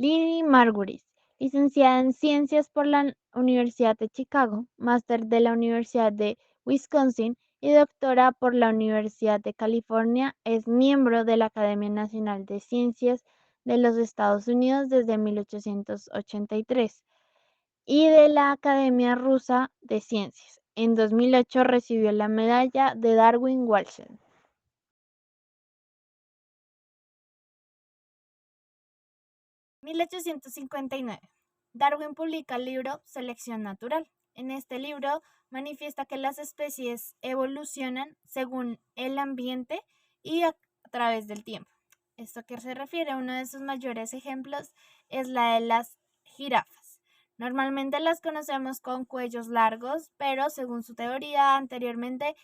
Lynn Margulis, licenciada en Ciencias por la Universidad de Chicago, máster de la Universidad de Wisconsin y doctora por la Universidad de California, es miembro de la Academia Nacional de Ciencias de los Estados Unidos desde 1883 y de la Academia Rusa de Ciencias. En 2008 recibió la medalla de Darwin-Walser. 1859. Darwin publica el libro Selección Natural. En este libro manifiesta que las especies evolucionan según el ambiente y a través del tiempo. Esto que se refiere, uno de sus mayores ejemplos es la de las jirafas. Normalmente las conocemos con cuellos largos, pero según su teoría anteriormente,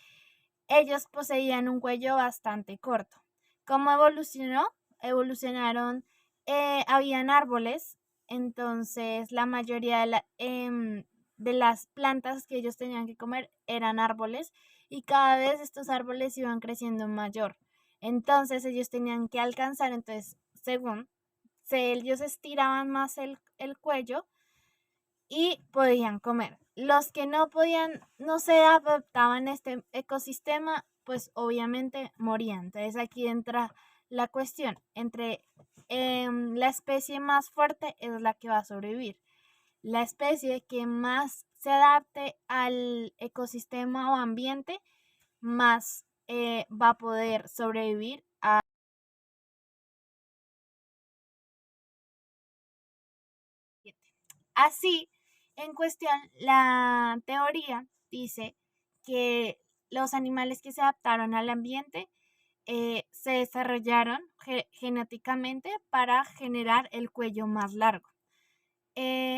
ellos poseían un cuello bastante corto. ¿Cómo evolucionó? Evolucionaron, habían árboles, entonces la mayoría de las plantas que ellos tenían que comer eran árboles y cada vez estos árboles iban creciendo mayor. Entonces ellos tenían que alcanzar, entonces según ellos estiraban más el cuello y podían comer. Los que no podían, no se adaptaban a este ecosistema, pues obviamente morían. Entonces aquí entra la cuestión entre la especie más fuerte es la que va a sobrevivir. La especie que más se adapte al ecosistema o ambiente, más va a poder sobrevivir. Así, en cuestión, la teoría dice que los animales que se adaptaron al ambiente se desarrollaron genéticamente para generar el cuello más largo.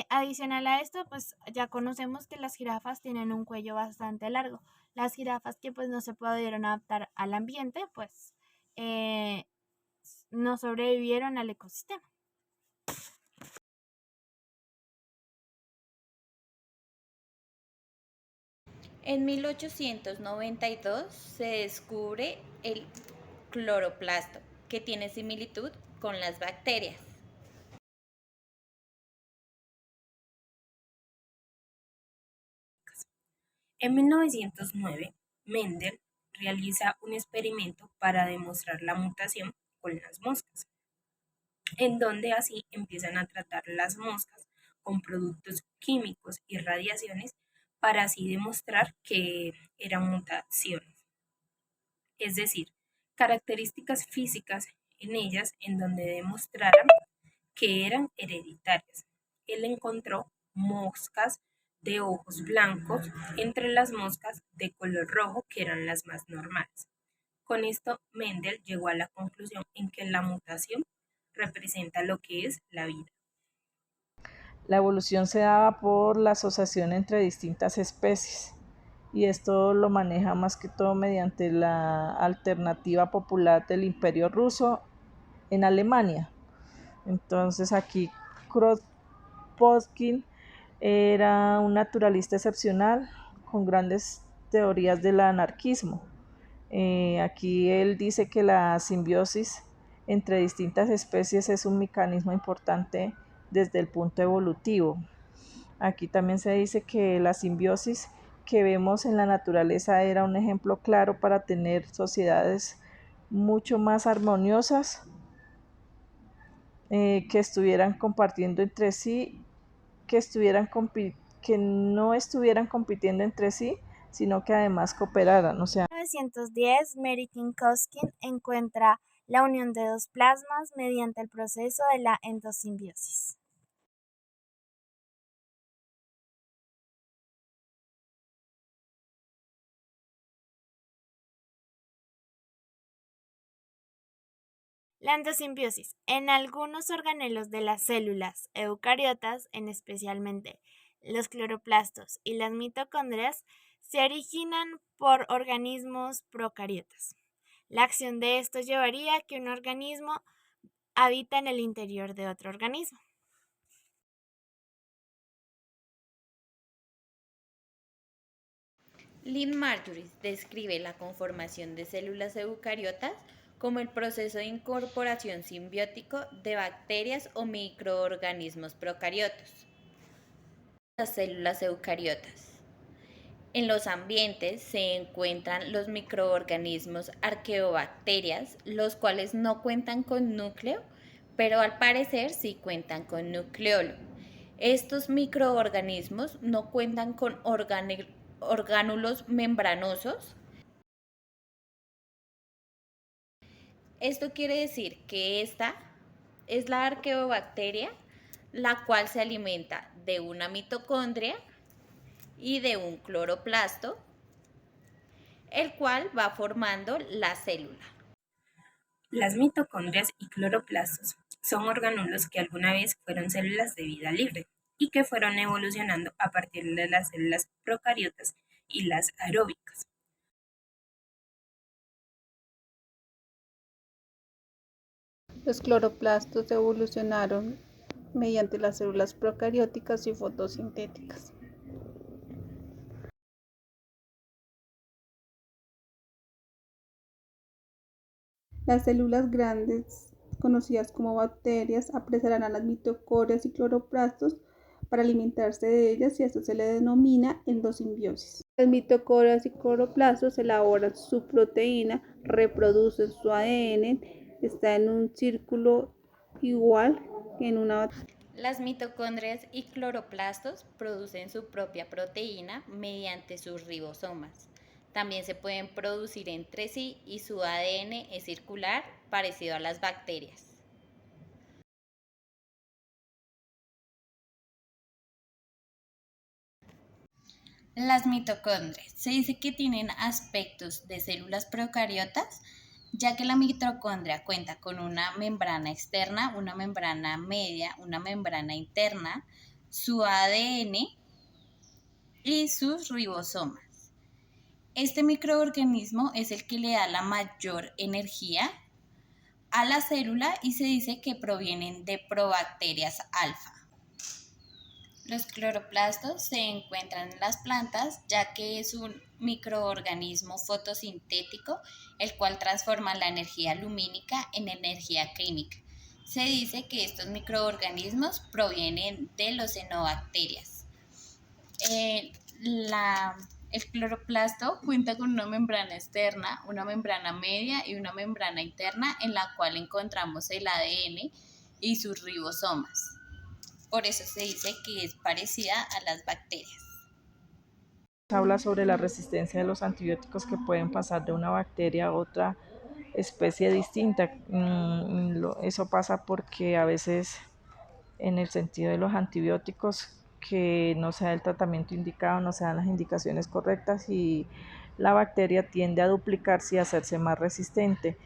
Adicional a esto, pues ya conocemos que las jirafas tienen un cuello bastante largo. Las jirafas que pues no se pudieron adaptar al ambiente, pues eh, no sobrevivieron al ecosistema. En 1892 se descubre el cloroplasto, que tiene similitud con las bacterias. En 1909, Mendel realiza un experimento para demostrar la mutación con las moscas, en donde así empiezan a tratar las moscas con productos químicos y radiaciones para así demostrar que eran mutaciones, es decir, características físicas en ellas en donde demostraran que eran hereditarias. Él encontró moscas de ojos blancos entre las moscas de color rojo, que eran las más normales. Con esto, Mendel llegó a la conclusión en que la mutación representa lo que es la vida. La evolución se daba por la asociación entre distintas especies y esto lo maneja más que todo mediante la alternativa popular del Imperio Ruso en Alemania. Entonces aquí Kropotkin era un naturalista excepcional con grandes teorías del anarquismo. Aquí él dice que la simbiosis entre distintas especies es un mecanismo importante desde el punto evolutivo. Aquí también se dice que la simbiosis que vemos en la naturaleza era un ejemplo claro para tener sociedades mucho más armoniosas, que estuvieran compartiendo entre sí, que no estuvieran compitiendo entre sí, sino que además cooperaran. O sea, En 1910, Mary Minkowski encuentra la unión de dos plasmas mediante el proceso de la endosimbiosis. La endosimbiosis. En algunos organelos de las células eucariotas, en especialmente los cloroplastos y las mitocondrias, se originan por organismos procariotas. La acción de esto llevaría a que un organismo habita en el interior de otro organismo. Lynn Margulis describe la conformación de células eucariotas como el proceso de incorporación simbiótico de bacterias o microorganismos procariotos. Las células eucariotas. En los ambientes se encuentran los microorganismos arqueobacterias, los cuales no cuentan con núcleo, pero al parecer sí cuentan con nucleolo. Estos microorganismos no cuentan con orgánulos membranosos. Esto quiere decir que esta es la arqueobacteria, la cual se alimenta de una mitocondria y de un cloroplasto, el cual va formando la célula. Las mitocondrias y cloroplastos son orgánulos que alguna vez fueron células de vida libre y que fueron evolucionando a partir de las células procariotas y las aeróbicas. Los cloroplastos evolucionaron mediante las células procarióticas y fotosintéticas. Las células grandes, conocidas como bacterias, apresarán a las mitocondrias y cloroplastos para alimentarse de ellas y a esto se le denomina endosimbiosis. Las mitocondrias y cloroplastos elaboran su proteína, reproducen su ADN, está en un círculo igual que en una bacteria. Las mitocondrias y cloroplastos producen su propia proteína mediante sus ribosomas. También se pueden producir entre sí y su ADN es circular, parecido a las bacterias. Las mitocondrias se dice que tienen aspectos de células procariotas, ya que la mitocondria cuenta con una membrana externa, una membrana media, una membrana interna, su ADN y sus ribosomas. Este microorganismo es el que le da la mayor energía a la célula y se dice que provienen de probacterias alfa. Los cloroplastos se encuentran en las plantas ya que es un microorganismo fotosintético el cual transforma la energía lumínica en energía química. Se dice que estos microorganismos provienen de los cianobacterias. El cloroplasto cuenta con una membrana externa, una membrana media y una membrana interna en la cual encontramos el ADN y sus ribosomas. Por eso se dice que es parecida a las bacterias. Habla sobre la resistencia de los antibióticos que pueden pasar de una bacteria a otra especie distinta. Eso pasa porque a veces en el sentido de los antibióticos que no se da el tratamiento indicado, no se dan las indicaciones correctas y la bacteria tiende a duplicarse y a hacerse más resistente.